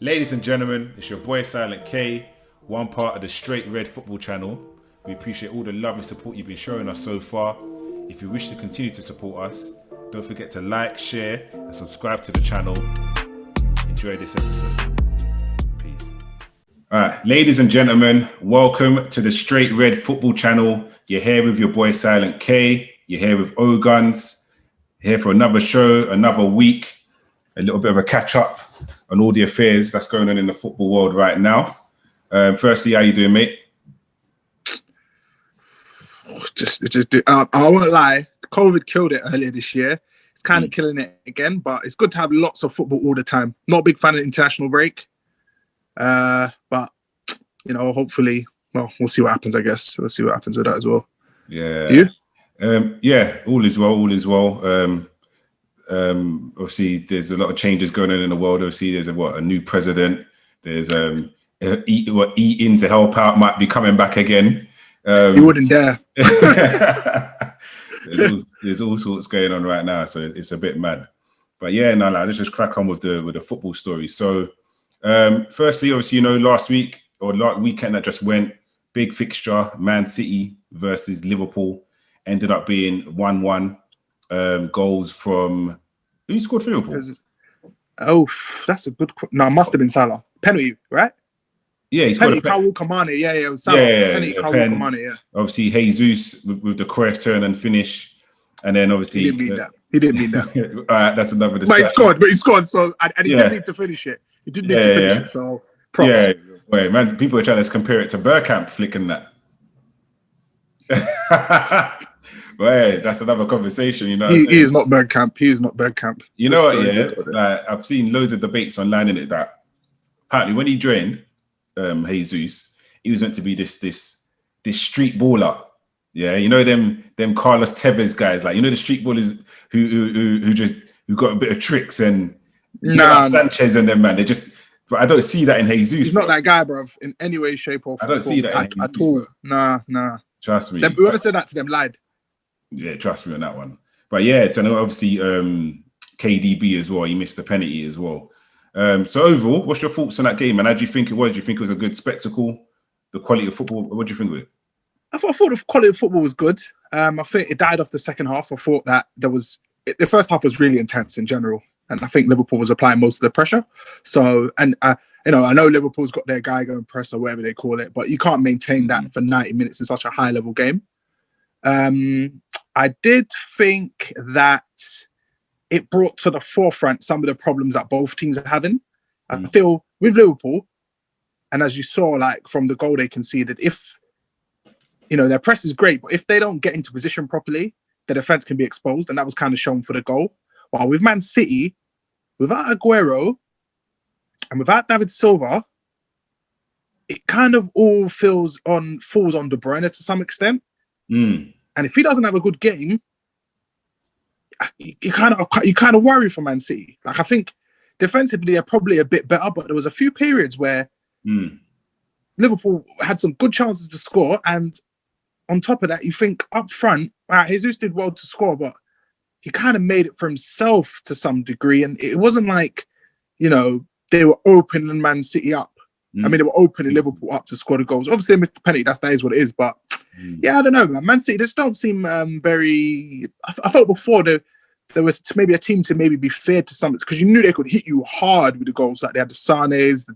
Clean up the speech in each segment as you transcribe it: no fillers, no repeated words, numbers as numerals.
Ladies and gentlemen, it's your boy Silent K, one part of the Straight Red Football channel. We appreciate all the love and support you've been showing us so far. If you wish to continue to support us, don't forget to like, share and subscribe to the channel. Enjoy this episode. Peace. Alright, ladies and gentlemen, welcome to the Straight Red Football channel. You're here with your boy Silent K. You're here with O-Guns. Here for another show, another week. A little bit of a catch up on all the affairs that's going on in the football world right now. Firstly, how you doing, mate? I won't lie, COVID killed it earlier this year. It's kind of killing it again, but it's good to have lots of football all the time. Not a big fan of international break, but you know, hopefully, well, we'll see what happens. I guess we'll see what happens with that as well. Yeah. You? Yeah, all is well. All is well. Obviously, there's a lot of changes going on in the world. Obviously, there's a new president. There's eating to help out might be coming back again. You wouldn't dare. there's all sorts going on right now, so it's a bit mad. But yeah, no, let's just crack on with the football story. So, firstly, obviously, you know, last weekend that just went, big fixture, Man City versus Liverpool, ended up being 1-1. Goals from who scored for Liverpool? Oh, that's a good. No, it must have been Salah. Penalty, right? Yeah, he's got a penalty. Kamane. Yeah, it was Salah. Penalty. Kamane. Yeah. Obviously, Jesus with the Cruyff turn and finish, and then obviously he didn't mean that. All right, that's another discussion. But he scored. So and he didn't need to finish it. He didn't need to finish it. So props. Yeah, boy, man, people are trying to compare it to Bergkamp flicking that. Well, that's another conversation, you know. He is not Bergkamp. He is not Bergkamp. You know what? Yeah, like I've seen loads of debates online in it that apparently when he joined Jesus, he was meant to be this street baller. Yeah, you know them Carlos Tevez guys, like you know the street ballers who got a bit of tricks and Sanchez and them, man. They just, I don't see that in Jesus. He's not that guy, bro, in any way, shape, or form. I don't see that at all. Nah. Trust me. Whoever said that to them lied. Yeah, trust me on that one. But yeah, so I know obviously KDB as well. He missed the penalty as well. So overall, what's your thoughts on that game? And how do you think it was? Do you think it was a good spectacle? The quality of football? What do you think of it? I thought the quality of football was good. I think it died off the second half. I thought that the first half was really intense in general. And I think Liverpool was applying most of the pressure. So, and I know Liverpool's got their guy going press or whatever they call it, but you can't maintain that for 90 minutes in such a high level game. I did think that it brought to the forefront some of the problems that both teams are having. I feel with Liverpool, and as you saw, like from the goal they conceded, if their press is great, but if they don't get into position properly, the defense can be exposed, and that was kind of shown for the goal. While with Man City, without Aguero and without David Silva, it kind of all falls on De Bruyne to some extent. And if he doesn't have a good game, you kind of worry for Man City. Like I think defensively they're probably a bit better, but there was a few periods where Liverpool had some good chances to score, and on top of that, you think up front, Jesus did well to score, but he kind of made it for himself to some degree, and it wasn't like they were opening Man City up. I mean, they were opening Liverpool up to score the goals. Obviously, they missed the penalty. That is what it is. But yeah, I don't know, man. Man City just don't seem very. I felt before there was maybe a team to maybe be feared to some, because you knew they could hit you hard with the goals. Like they had the Sanes, the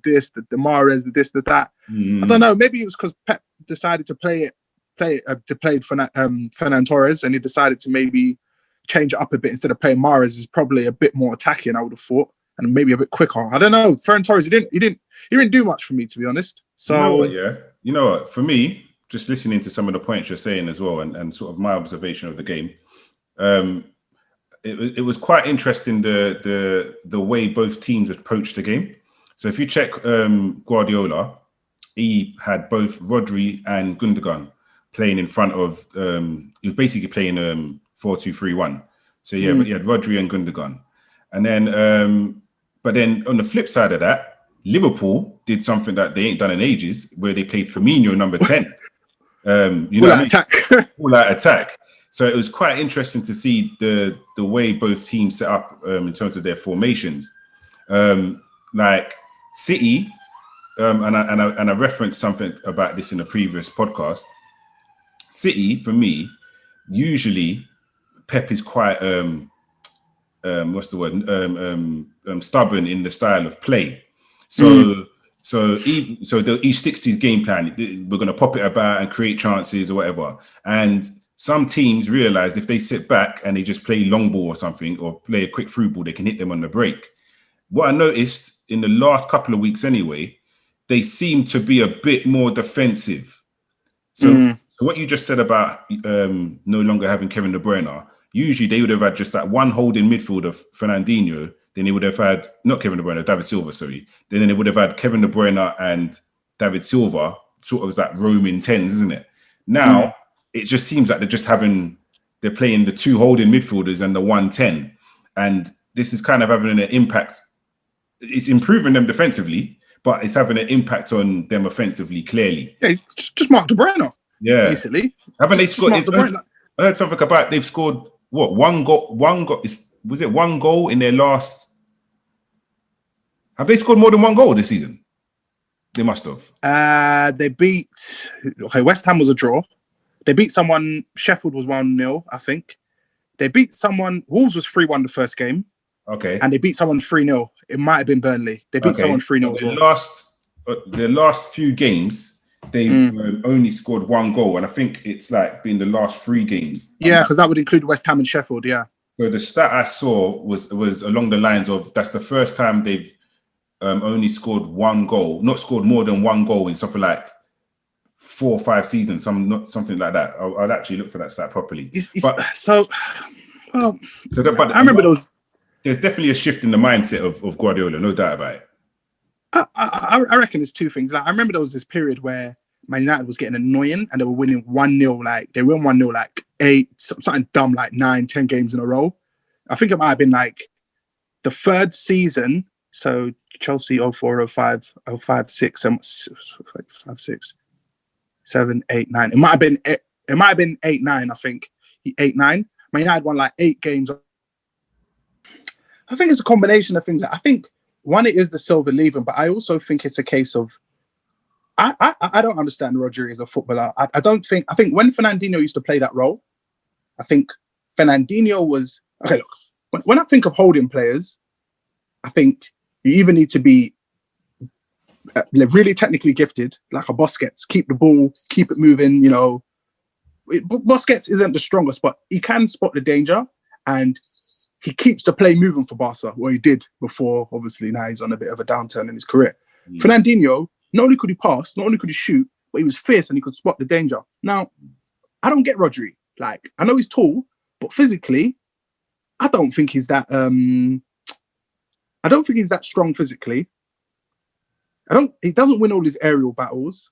Mahrez, the this, the that. I don't know. Maybe it was because Pep decided to play Fernan Torres, and he decided to maybe change it up a bit instead of playing Mahrez. Is probably a bit more attacking, I would have thought, and maybe a bit quicker. I don't know. Fernan Torres, he didn't do much for me, to be honest. So you know what? For me, just listening to some of the points you're saying as well, and sort of my observation of the game, it was quite interesting the way both teams approached the game. So if you check Guardiola, he had both Rodri and Gundogan playing in front of. He was basically playing 4-2-3-1. So yeah, but he had Rodri and Gundogan, and then but then on the flip side of that, Liverpool did something that they ain't done in ages, where they played Firmino number 10. All out attack. So it was quite interesting to see the way both teams set up in terms of their formations. Like City, and I referenced something about this in a previous podcast. City, for me, usually Pep is quite what's the word, stubborn in the style of play. So he sticks to his game plan. We're going to pop it about and create chances or whatever. And some teams realize if they sit back and they just play long ball or something, or play a quick through ball, they can hit them on the break. What I noticed in the last couple of weeks anyway, they seem to be a bit more defensive. So what you just said about no longer having Kevin De Bruyne, usually they would have had just that one holding midfielder, Fernandinho. Then they would have had, not Kevin De Bruyne, David Silva, sorry. Then they would have had Kevin De Bruyne and David Silva, sort of as that roaming tens, isn't it? Now, it just seems like they're playing the two holding midfielders and the 110. And this is kind of having an impact. It's improving them defensively, but it's having an impact on them offensively, clearly. Yeah, just Mark De Bruyne. Yeah. Basically. Haven't they scored? I heard something about they've scored, what, one goal? Was it one goal in their last? Have they scored more than one goal this season? They must have. They beat, West Ham was a draw. They beat someone, Sheffield was 1-0, I think. They beat someone, Wolves was 3-1 the first game. Okay. And they beat someone 3-0. It might have been Burnley. They beat someone 3-0 as well. The last few games, they've only scored one goal. And I think it's like been the last 3 games. Yeah, because that would include West Ham and Sheffield, yeah. So the stat I saw was along the lines of, that's the first time they've only scored one goal, not scored more than one goal in something like 4 or 5 seasons, something like that. I'll actually look for that stat properly. I remember those. There's definitely a shift in the mindset of Guardiola, no doubt about it. I reckon there's 2 things. Like, I remember there was this period where Man United was getting annoying and they were winning 1-0. Like they won 1-0 like 8, something dumb like 9, 10 games in a row. I think it might have been like the 3rd season. So Chelsea 04, 05, 05, 6, 5, 6, 7, 8, 9. It might have been 8, 9, I think. 8, 9. Man United won like 8 games. I think it's a combination of things. I think one, it is the silver leaving, but I also think it's a case of I don't understand Rodri as a footballer. I think when Fernandinho used to play that role, I think Fernandinho was okay. Look, when I think of holding players, I think you either need to be really technically gifted, like a Busquets, keep the ball, keep it moving. You know, Busquets isn't the strongest, but he can spot the danger and he keeps the play moving for Barca. Well, he did before. Obviously, now he's on a bit of a downturn in his career. Fernandinho, not only could he pass, not only could he shoot, but he was fierce and he could spot the danger. Now, I don't get Rodri. Like, I know he's tall, but physically, I don't think he's that. I don't think he's that strong physically. He doesn't win all his aerial battles.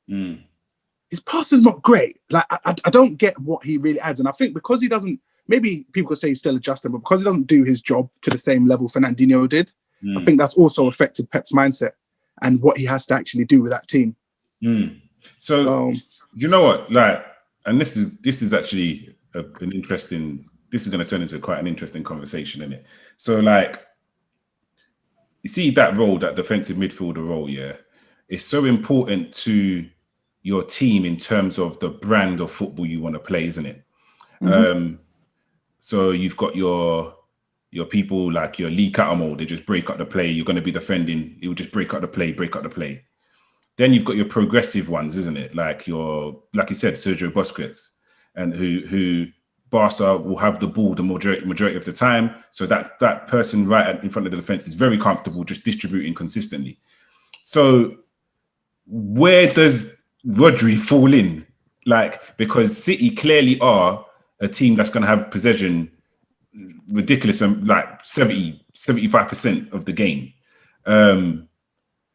His pass is not great. Like, I don't get what he really adds, and I think because he doesn't. Maybe people could say he's still adjusting, but because he doesn't do his job to the same level Fernandinho did, I think that's also affected Pep's mindset and what he has to actually do with that team. So you know what, like, and this is actually an interesting. This is going to turn into quite an interesting conversation, isn't it? So, like, you see that role, that defensive midfielder role, yeah, it's so important to your team in terms of the brand of football you want to play, isn't it? So you've got your people like your Lee Cattermole, they just break up the play. You're going to be defending, it will just break up the play. Then you've got your progressive ones, isn't it? Like you said, Sergio Busquets, and who Barca will have the ball the majority of the time. So that person right in front of the defense is very comfortable just distributing consistently. So where does Rodri fall in? Like, because City clearly are a team that's going to have possession ridiculous, like 75% of the game.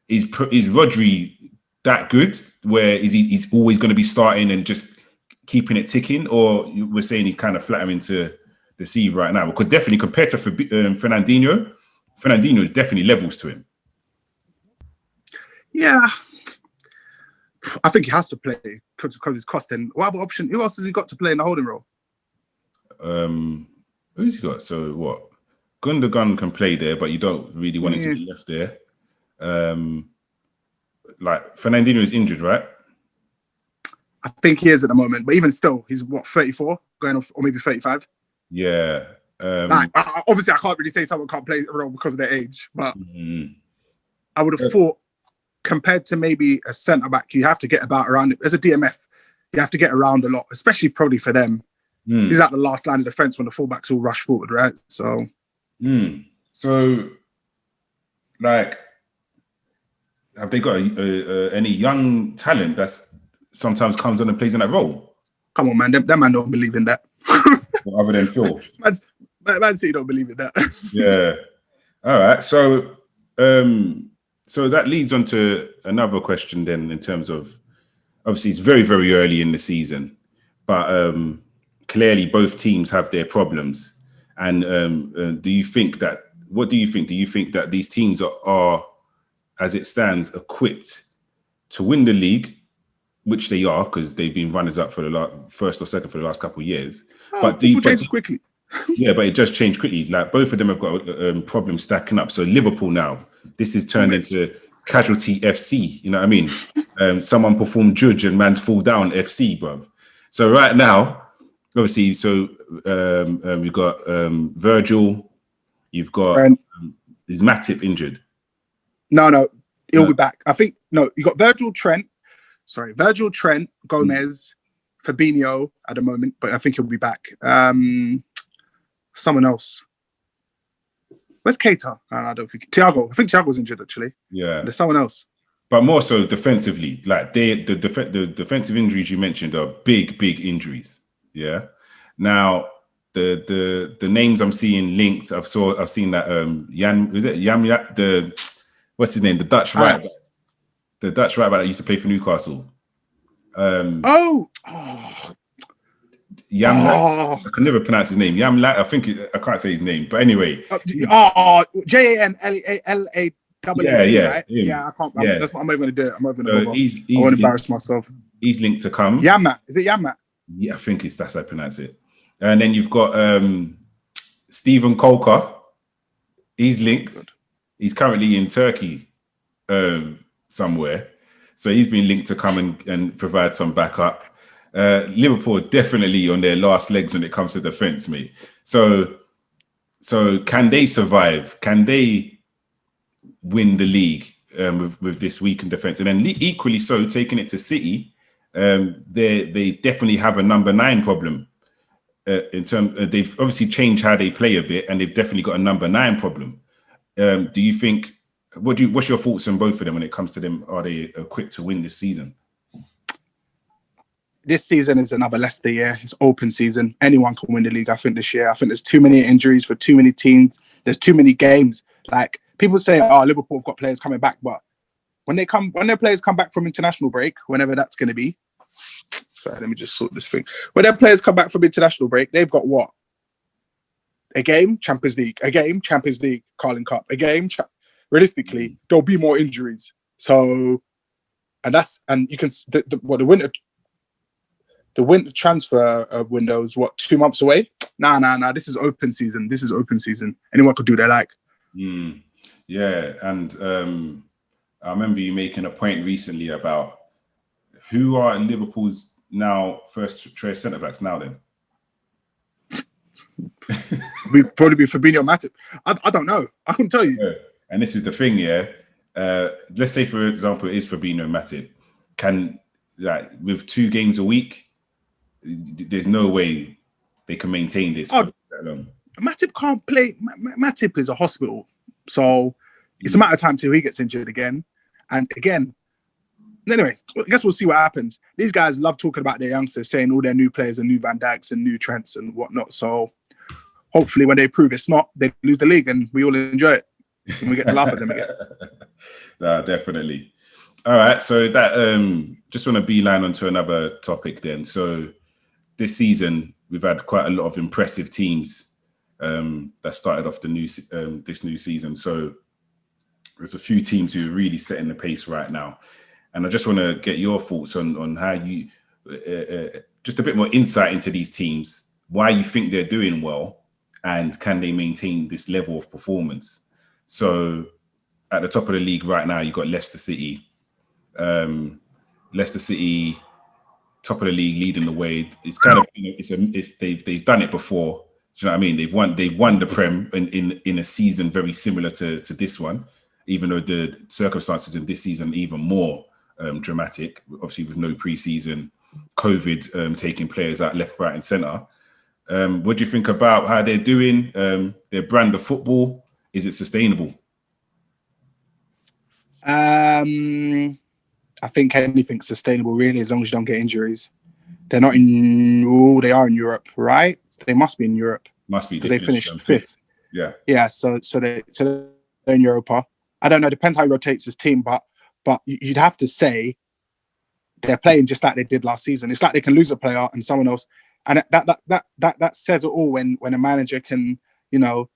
Is Rodri that good where he's always going to be starting and just keeping it ticking, or we're saying he's kind of flattering to deceive right now? Because definitely compared to Fernandinho is definitely levels to him. Yeah, I think he has to play because it's costing. What other option? Who else has he got to play in the holding role? Who's he got? So what? Gundogan can play there, but you don't really want him to be left there. Like Fernandinho is injured, right? I think he is at the moment, but even still, he's what 34, going off, or maybe 35. Yeah. Like, obviously, I can't really say someone can't play a role because of their age, but I would have thought, compared to maybe a centre back, you have to get about around. As a DMF, you have to get around a lot, especially probably for them. He's at the last line of defence when the fullbacks all rush forward, right? So, like, have they got any young talent that's sometimes comes on and plays in that role? Come on, man. That man don't believe in that. Other than Phil. Man City don't believe in that. Yeah. All right. So that leads on to another question then, in terms of, obviously it's very, very early in the season, but clearly both teams have their problems. And what do you think? Do you think that these teams are, as it stands, equipped to win the league, which they are, because they've been runners up for the first or second for the last couple of years? But football changes quickly. Yeah, but it just changed quickly. Like, both of them have got problems stacking up. So Liverpool now, this is turned into casualty FC. You know what I mean? Someone performed judge and man's fall down FC, bruv. So right now, obviously, you've got Virgil, you've got is Matip injured? No, he'll be back. I think you got Virgil, Trent, Gomez, Fabinho at the moment, but I think he'll be back. Someone else. Where's Keita? I don't think Thiago. I think Thiago's injured actually. Yeah, there's someone else. But more so defensively, like the defensive injuries you mentioned are big injuries. Yeah. Now the names I'm seeing linked. I've seen that what's his name? The Dutch right back. The Dutch right back that used to play for Newcastle. I can never pronounce his name. I can't say his name, but anyway. JANLALA. Right? Yeah, I can't. Yeah. That's what I'm not going to do. I'm not going to go. I won't embarrass myself. He's linked to come. Yamat. Is it Yamat? Yeah, I think that's how I pronounce it. And then you've got Stephen Kolka. He's linked. Good. He's currently in Turkey somewhere. So he's been linked to come and provide some backup. Liverpool definitely on their last legs when it comes to defence, mate. So can they survive? Can they win the league with this weakened defence? And then equally so, taking it to City, they definitely have a number 9 problem. In terms, they've obviously changed how they play a bit, and they've definitely got a number 9 problem. Do you think? What's your thoughts on both of them when it comes to them? Are they equipped to win this season? This season is another Leicester year. It's open season. Anyone can win the league, I think, this year. I think there's too many injuries for too many teams. There's too many games. Like, people say, Liverpool have got players coming back, but when their players come back from international break, whenever that's going to be. Sorry, let me just sort this thing. When their players come back from international break, they've got what? A game, Champions League. A game, Champions League, Carling Cup. A game, realistically, there'll be more injuries. So, and you can the winter transfer window is 2 months away. Nah. This is open season. Anyone could do what they like. Yeah, and I remember you making a point recently about who are Liverpool's now first choice centre backs now. Then we'd probably be Fabinho, Matip. I don't know. I couldn't tell you. Yeah. And this is the thing, yeah. Let's say, for example, it is Fabinho, Matip. Can, like, with 2 games a week, there's no way they can maintain this for that long. Matip can't play. Matip is a hospital, so it's a matter of time till he gets injured again. And again, anyway, I guess we'll see what happens. These guys love talking about their youngsters, saying all their new players and new Van Dijks and new Trents and whatnot. So hopefully, when they prove it's not, they lose the league and we all enjoy it and we get to laugh at them again. No, definitely. All right, so that just want to beeline onto another topic then. So this season, we've had quite a lot of impressive teams that started off this new season. So there's a few teams who are really setting the pace right now. And I just want to get your thoughts on how you, just a bit more insight into these teams, why you think they're doing well, and can they maintain this level of performance? So at the top of the league right now, you got Leicester City. Leicester City, top of the league, leading the way. It's kind of, they've done it before. Do you know what I mean? They've won the Prem in a season very similar to this one, even though the circumstances in this season are even more dramatic. Obviously, with no preseason, COVID taking players out left, right, and centre. What do you think about how they're doing? Their brand of football, is it sustainable? I think anything's sustainable, really, as long as you don't get injuries. They're not in. Oh, they are in Europe, right? They must be in Europe. Must be, because they finished fifth. Yeah. So they're in Europa. I don't know. Depends how he rotates his team, but you'd have to say they're playing just like they did last season. It's like they can lose a player and someone else, and that says it all. When a manager can,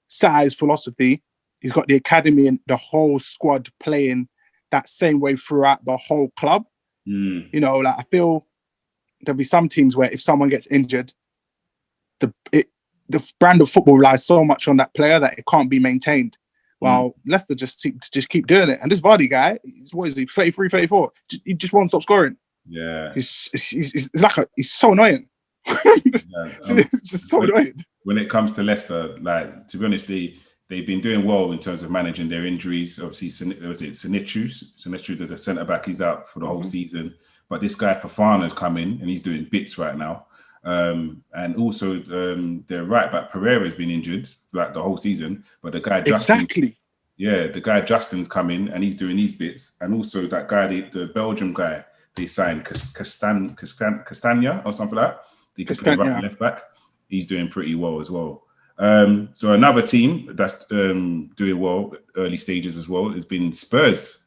set out his philosophy, he's got the academy and the whole squad playing that same way throughout the whole club. Like I feel there'll be some teams where if someone gets injured, the brand of football relies so much on that player that it can't be maintained. Well, Leicester just keep doing it. And this Vardy guy, what is he, 33, 34? He just won't stop scoring. Yeah. He's so annoying. It's just so annoying. When it comes to Leicester, like, to be honest, they've been doing well in terms of managing their injuries. Obviously, Sinistru, the centre-back, he's out for the whole season. But this guy, Fofana's come in, and he's doing bits right now. And also, their right-back, Pereira's been injured like the whole season. But the guy, the guy Justin's come in, and he's doing these bits. And also that guy, the Belgium guy, they signed Castagna or something like that. He can play right and left back. He's doing pretty well as well. So another team that's doing well early stages as well has been Spurs.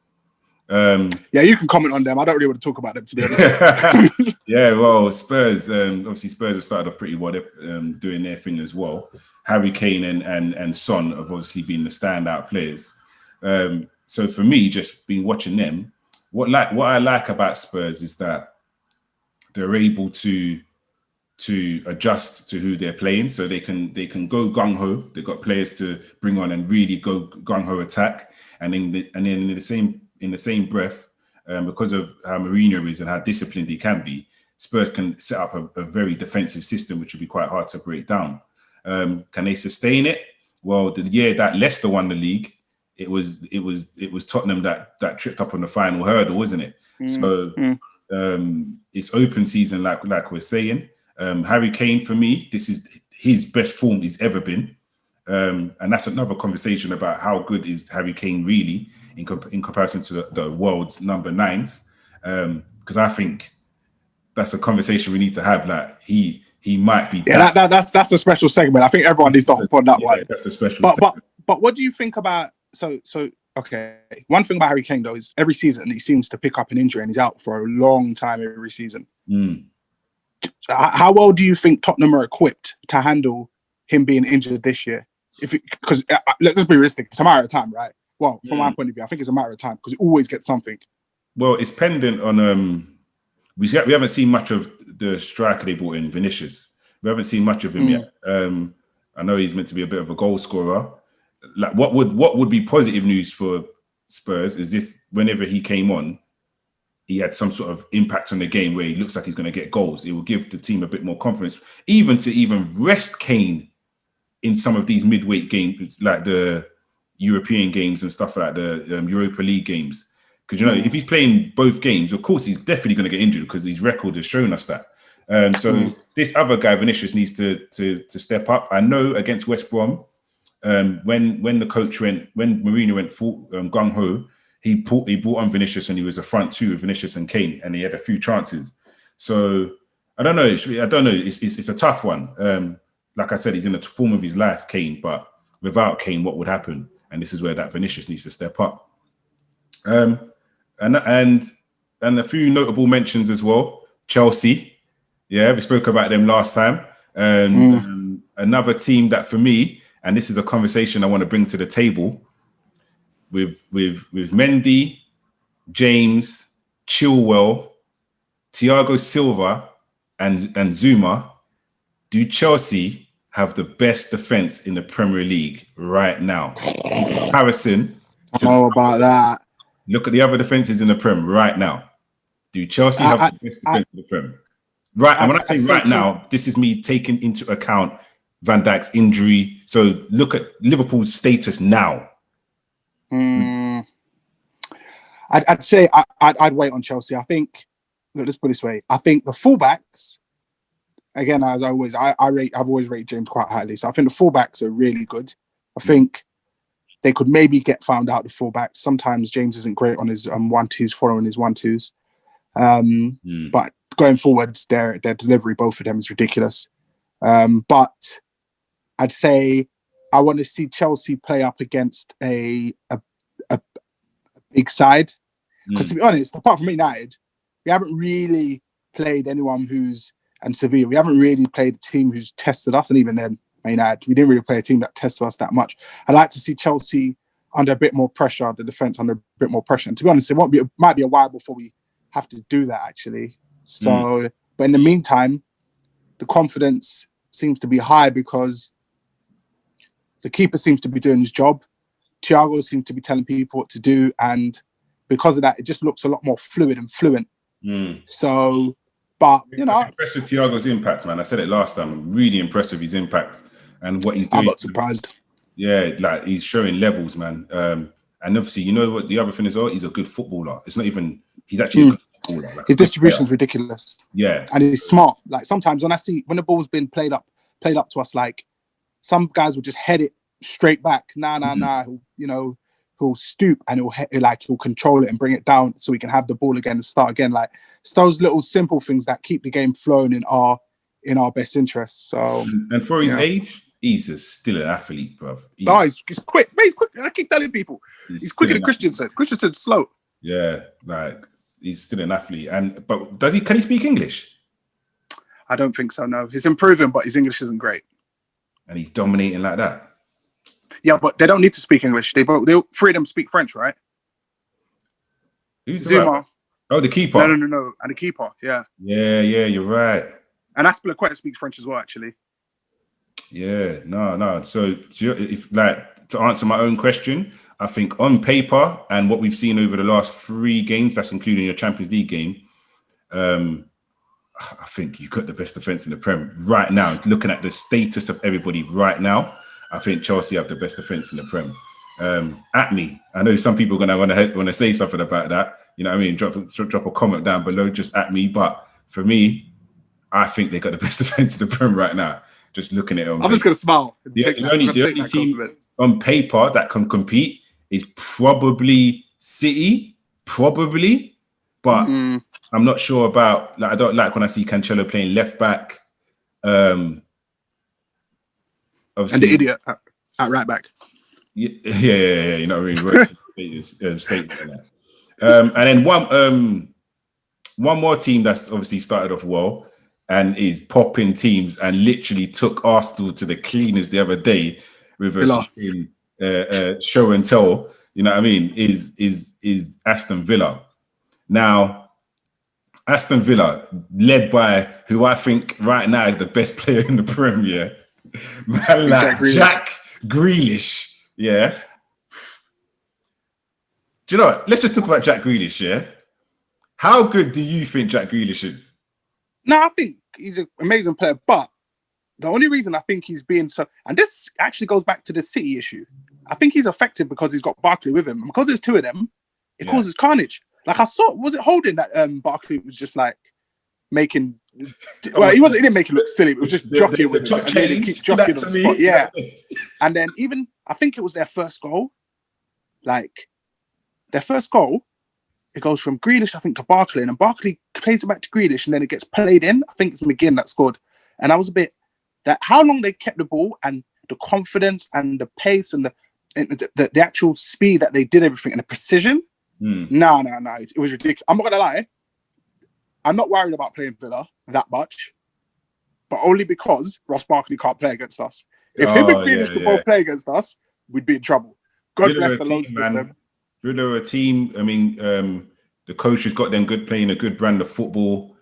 You can comment on them. I don't really want to talk about them, to be honest. Yeah, well, Spurs. Obviously, Spurs have started off pretty well. They're doing their thing as well. Harry Kane and Son have obviously been the standout players. So for me, just been watching them, what I like about Spurs is that they're able to adjust to who they're playing, so they can go gung ho. They've got players to bring on and really go gung ho attack, and then in the same breath, because of how Mourinho is and how disciplined he can be, Spurs can set up a very defensive system, which would be quite hard to break down. Can they sustain it? Well, the year that Leicester won the league, it was Tottenham that tripped up on the final hurdle, wasn't it? So it's open season, like we're saying. Harry Kane, for me, this is his best form he's ever been. And that's another conversation about how good is Harry Kane really in comparison to the world's number 9s. Because I think that's a conversation we need to have. Like he might be. Yeah, that's a special segment. I think everyone needs to hop on that one. That's a special segment. But what do you think about so okay? One thing about Harry Kane though is every season he seems to pick up an injury and he's out for a long time every season. How well do you think Tottenham are equipped to handle him being injured this year? Because let's be realistic, it's a matter of time, right? Well, from my point of view, I think it's a matter of time because he always gets something. Well, it's pendant on. We haven't seen much of the striker they brought in, Vinicius. We haven't seen much of him yet. I know he's meant to be a bit of a goal scorer. Like, what would be positive news for Spurs is if whenever he came on, he had some sort of impact on the game where he looks like he's going to get goals. It will give the team a bit more confidence, even rest Kane in some of these midweek games, like the European games and stuff like the Europa League games. Because, if he's playing both games, of course, he's definitely going to get injured because his record has shown us that. So this other guy, Vinicius, needs to step up. I know against West Brom, when Mourinho went full gung-ho, he brought on Vinicius and he was a front two with Vinicius and Kane, and he had a few chances. So I don't know. It's a tough one. Like I said, he's in the form of his life, Kane. But without Kane, what would happen? And this is where that Vinicius needs to step up. And a few notable mentions as well. Chelsea, we spoke about them last time. Another team that for me, and this is a conversation I want to bring to the table. With Mendy, James, Chilwell, Thiago Silva, and Zuma, do Chelsea have the best defense in the Premier League right now? In comparison know about that. Look at the other defenses in the Prem right now. Do Chelsea have the best defense in the Prem? Right, and when I say right now, this is me taking into account Van Dijk's injury. So look at Liverpool's status now. I'd say I'd wait on Chelsea. I think, let's put it this way. I think the fullbacks, again, as always, I've always rated James quite highly. So I think the fullbacks are really good. I think they could maybe get found out, the fullbacks. Sometimes James isn't great on his 1-2s, following his 1-2s. But going forwards, their delivery, both of them, is ridiculous. But I'd say I want to see Chelsea play up against a big side. Because to be honest, apart from United, we haven't really played anyone and Sevilla, we haven't really played a team who's tested us. And even then, United, we didn't really play a team that tested us that much. I'd like to see Chelsea under a bit more pressure, the defense under a bit more pressure. And to be honest, it might be a while before we have to do that, actually. So, but in the meantime, the confidence seems to be high because the keeper seems to be doing his job. Thiago seems to be telling people what to do. And because of that, it just looks a lot more fluid and fluent. So, but, I'm impressed with Thiago's impact, man. I said it last time. I'm really impressed with his impact and what he's doing. I'm not surprised. Yeah, like he's showing levels, man. And obviously, you know what the other thing is? He's a good footballer. It's not even, he's actually a good footballer. Like, his distribution is ridiculous. Yeah. And he's smart. Like sometimes when the ball's been played up to us, like some guys will just head it straight back. Nah. He'll stoop and he'll control it and bring it down so we can have the ball again and start again. Like it's those little simple things that keep the game flowing in our best interest. So, and for his age, he's still an athlete, bro. He's quick. He's quick. I keep telling people he's quicker than Christensen. Christensen's slow. Yeah, like he's still an athlete. But can he speak English? I don't think so. No, he's improving, but his English isn't great. And he's dominating like that. Yeah, but they don't need to speak English. They three of them speak French, right? Who's Zuma? Oh, the keeper. No. And the keeper, yeah. Yeah, you're right. And Aspilicueta speaks French as well, actually. Yeah, no. So if to answer my own question, I think on paper and what we've seen over the last 3 games, that's including your Champions League game, I think you've got the best defense in the Prem right now. Looking at the status of everybody right now, I think Chelsea have the best defense in the Prem. At me, I know some people are going to want to say something about that. You know what I mean? Drop a comment down below, just at me. But for me, I think they got the best defense in the Prem right now. Just looking at it. I'm just going to smile. The only team on paper that can compete is probably City, but I'm not sure about. Like, I don't like when I see Cancelo playing left back. And the idiot at right back. Yeah, you know what I mean. Statement. And then one more team that's obviously started off well and is popping teams and literally took Arsenal to the cleaners the other day with a show and tell. You know what I mean? Is Aston Villa. Now, Aston Villa, led by who I think right now is the best player in the Premier, man, like Jack Grealish. Yeah. Do you know what? Let's just talk about Jack Grealish, yeah? How good do you think Jack Grealish is? No, I think he's an amazing player, but the only reason I think he's being so... And this actually goes back to the City issue. I think he's affected because he's got Barkley with him. And because there's 2 of them, it causes carnage. Like I saw... Was it Holding that Barkley was just like making... Well, he didn't make it look silly. It was just jockeying with him. And they keep jockeying on the spot. Yeah. And then even... I think it was their first goal. Like... Their first goal, it goes from Grealish, I think, to Barkley, and then Barkley plays it back to Grealish, and then it gets played in. I think it's McGinn that scored. And I was a bit that how long they kept the ball and the confidence and the pace and the actual speed that they did everything and the precision. No, it was ridiculous. I'm not gonna lie. I'm not worried about playing Villa that much, but only because Ross Barkley can't play against us. If him and Grealish could both play against us, we'd be in trouble. God bless the Lord's system. They're a team. I mean, the coach has got them playing a good brand of football.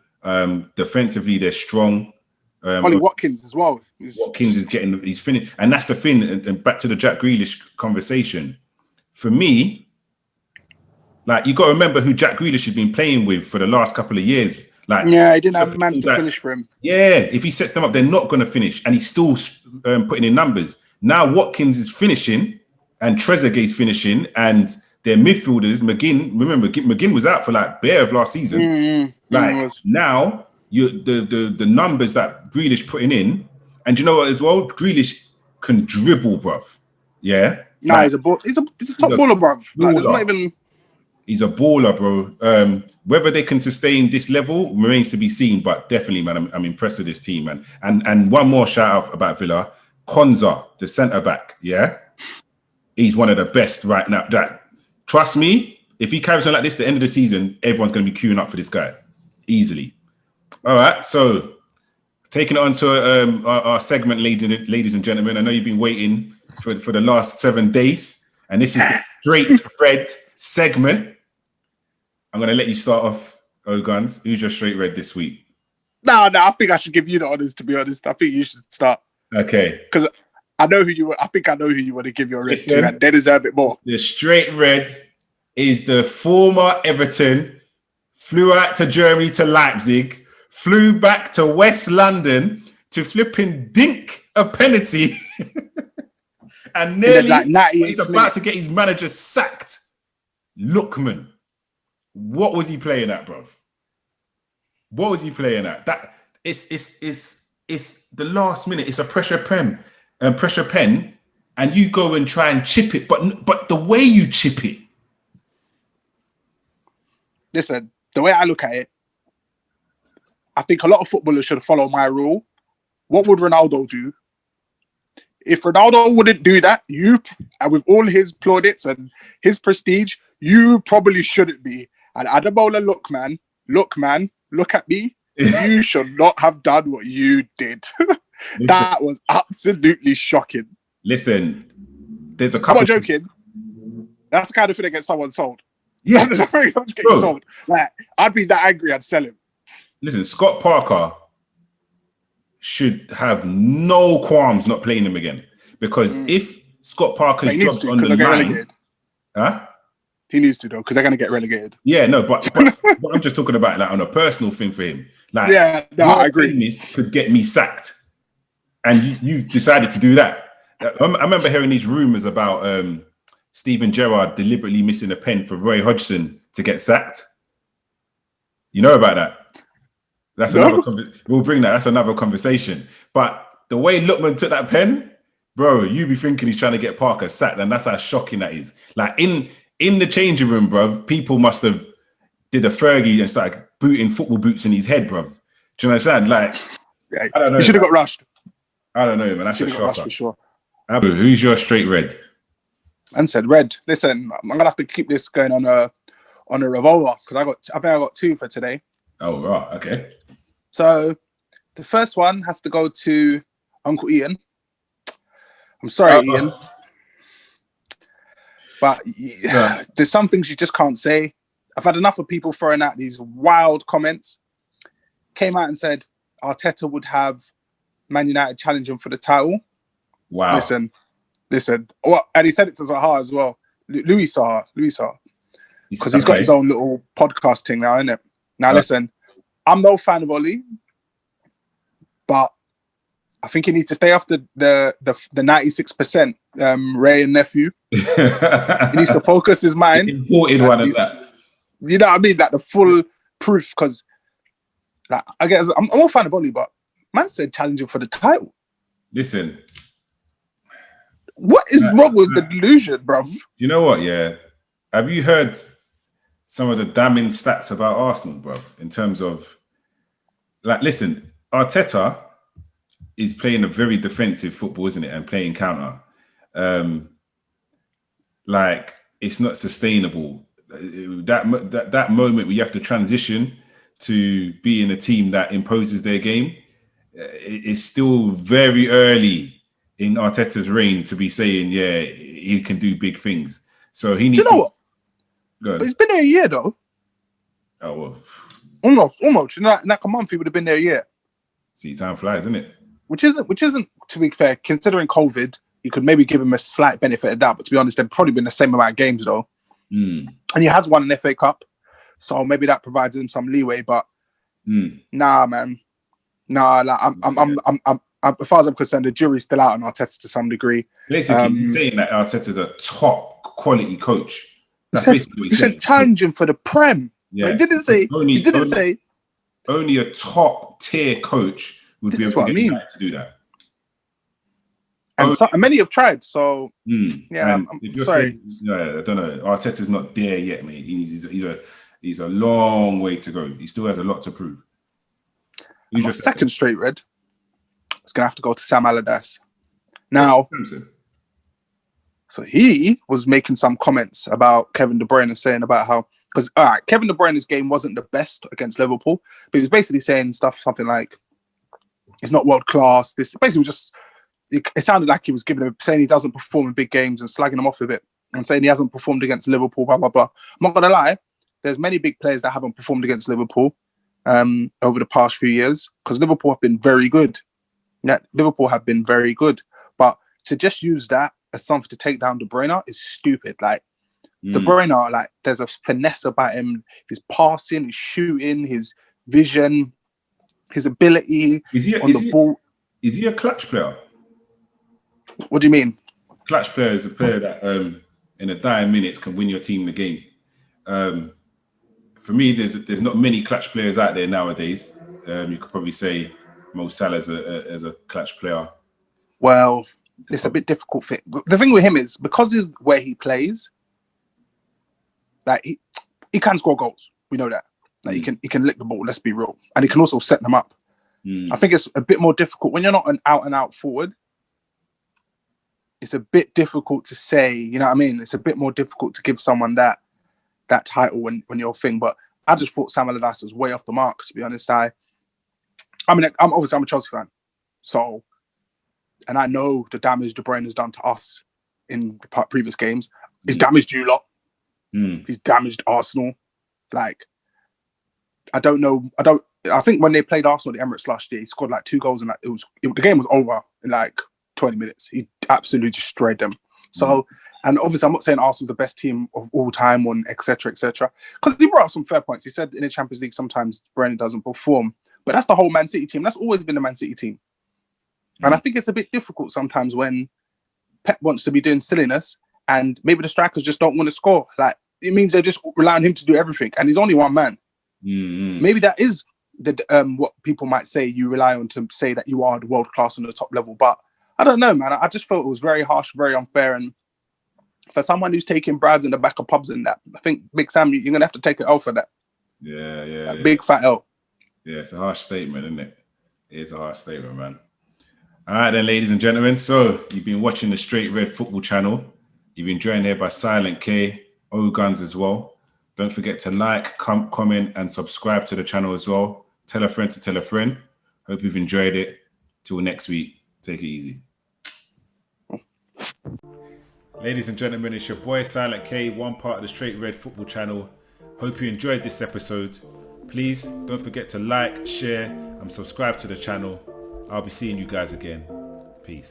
Defensively, they're strong. Ollie Watkins as well. Watkins is he's finished, and that's the thing. And back to the Jack Grealish conversation. for me, like you got to remember who Jack Grealish has been playing with for the last couple of years. Like, yeah, he didn't have mans to finish for him. Yeah, if he sets them up, they're not going to finish, and he's still putting in numbers. Now Watkins is finishing, and Trezeguet's finishing, and their midfielders, McGinn. Remember, McGinn was out for like bare of last season. Now the numbers that Grealish putting in, and you know what as well, Grealish can dribble, bruv. Yeah, nah, he's a top baller, bruv. Like, there's not even. He's a baller, bro. Whether they can sustain this level remains to be seen, but definitely, man, I'm impressed with this team, man. And one more shout out about Villa, Konza, the centre back. Yeah, he's one of the best right now. Trust me, if he carries on like this, the end of the season, everyone's going to be queuing up for this guy easily. All right, so taking it on to our segment, ladies and gentlemen. I know you've been waiting for the last 7 days, and this is the straight red segment. I'm going to let you start off, Guns. Who's your straight red this week? No, I think I should give you the honors, to be honest. I think you should start. Okay. Because I know who you I think I know who you want to give your red to, and they deserve it more. The straight red is the former Everton, flew out to Germany to Leipzig, flew back to West London to flipping dink a penalty and nearly he's about to get his manager sacked. Lookman. What was he playing at, bro? What was he playing at? That it's the last minute. It's a pressure pen, and you go and try and chip it, but the way you chip it. Listen, the way I look at it, I think a lot of footballers should follow my rule. What would Ronaldo do? If Ronaldo wouldn't do that, and with all his plaudits and his prestige, you probably shouldn't be. And Ademola, look, look at me. You should not have done what you did. That was absolutely shocking. Listen, there's a couple. I'm not joking. That's the kind of thing that gets someone sold. Yeah, sold. Like, I'd be that angry, I'd sell him. Listen, Scott Parker should have no qualms not playing him again, because if Scott Parker's job's on the line, he needs to, though, because they're going to get relegated. Yeah, no, but I'm just talking about like on a personal thing for him. Like, yeah, no, I agree. This could get me sacked, and you decided to do that. I remember hearing these rumors about Steven Gerrard deliberately missing a pen for Roy Hodgson to get sacked. You know about that? That's another. We'll bring that. That's another conversation. But the way Lookman took that pen, bro, you be thinking he's trying to get Parker sacked, and that's how shocking that is. Like in the changing room, bro, people must have did a Fergie and started booting football boots in his head, bro. Do you understand? Like, I don't know. He should have got rushed. I don't know, man. That's a shocker. For sure. Abu, who's your straight red? And said red. Listen, I'm gonna have to keep this going on a revolver because I think I got 2 for today. Oh right, okay. So the first one has to go to Uncle Ian. I'm sorry, Ian. But there's some things you just can't say. I've had enough of people throwing out these wild comments. Came out and said Arteta would have Man United challenging for the title. Wow. Listen. Well, and he said it to Zaha as well. Louis Zaha. Because he's got his own little podcast thing now, innit? Now, listen, I'm no fan of Oli, but I think he needs to stay off the 96% Ray and nephew. He needs to focus his mind. Imported one of that. You know what I mean? Like the full proof, because like I guess I'm a fan of Oli, but man said challenging for the title. Listen. What is wrong with the delusion, bruv? You know what, yeah? Have you heard some of the damning stats about Arsenal, bruv? In terms of, like, listen, Arteta is playing a very defensive football, isn't it? And playing counter. Like, it's not sustainable. That moment where you have to transition to being a team that imposes their game, it's still very early in Arteta's reign to be saying, yeah, he can do big things. So he needs do you know what? But it's been there a year, though. Oh, well. Almost. Like a month, he would have been there a year. See, time flies, isn't it? Which isn't, to be fair, considering COVID, you could maybe give him a slight benefit of doubt. But to be honest, they've probably been the same amount of games though. And he has won an FA Cup, so maybe that provides him some leeway. But nah, man, nah. Like, I'm as far as I'm concerned, the jury's still out on Arteta to some degree. Basically, he's saying that Arteta's a top quality coach. That's basically what he said challenging for the Prem. Yeah. He didn't say. Only a top tier coach would be able to get United to do that. And many have tried. So yeah, I'm sorry. I don't know. Arteta's not there yet, mate. He's a long way to go. He still has a lot to prove. Second straight red. It's gonna have to go to Sam Allardyce. Now, so he was making some comments about Kevin De Bruyne, saying about how, because Kevin De Bruyne's game wasn't the best against Liverpool, but he was basically saying something like, "It's not world class." This basically just. It sounded like he was giving him, saying he doesn't perform in big games and slagging him off a bit and saying he hasn't performed against Liverpool, blah, blah, blah. I'm not going to lie. There's many big players that haven't performed against Liverpool over the past few years because Liverpool have been very good. Yeah, Liverpool have been very good. But to just use that as something to take down De Bruyne is stupid. Like, De Bruyne, like, there's a finesse about him. His passing, his shooting, his vision, his ability on the ball. Is he a clutch player? What do you mean? Clutch player is a player that in the dying minutes can win your team the game. For me, there's not many clutch players out there nowadays. You could probably say Mo Salah as a clutch player. Well, it's a bit difficult. The thing with him is because of where he plays, like he can score goals. We know that. Like he can lick the ball. Let's be real, and he can also set them up. I think it's a bit more difficult when you're not an out and out forward. It's a bit difficult to say, you know what I mean? It's a bit more difficult to give someone that title when you're a thing. But I just thought Sam Allardyce was way off the mark, to be honest. I'm a Chelsea fan. So, and I know the damage De Bruyne has done to us in previous games. He's damaged you lot. He's damaged Arsenal. Like, I think when they played Arsenal at the Emirates last year, he scored like 2 goals and the game was over in like 20 minutes. He absolutely destroyed them. So, and obviously, I'm not saying Arsenal the best team of all time, etc., because he brought up some fair points. He said in the Champions League sometimes Bruyne doesn't perform, but that's the whole Man City team. That's always been the Man City team. And I think it's a bit difficult sometimes when Pep wants to be doing silliness and maybe the strikers just don't want to score. Like, it means they just rely on him to do everything, and he's only one man. Maybe that is what people might say you rely on to say that you are the world class on the top level, but I don't know, man. I just felt it was very harsh, very unfair. And for someone who's taking bribes in the back of pubs and that, I think, Big Sam, you're going to have to take an L for that. Yeah. Big fat L. Yeah, it's a harsh statement, isn't it? It is a harsh statement, man. All right, then, ladies and gentlemen. So, you've been watching the Straight Red Football channel. You've been joined here by Silent K, O-Guns as well. Don't forget to like, comment, and subscribe to the channel as well. Tell a friend to tell a friend. Hope you've enjoyed it. Till next week. Take it easy. Ladies and gentlemen, it's your boy Silent K, one part of the Straight Red Football channel. Hope you enjoyed this episode. Please don't forget to like, share, and subscribe to the channel. I'll be seeing you guys again. Peace.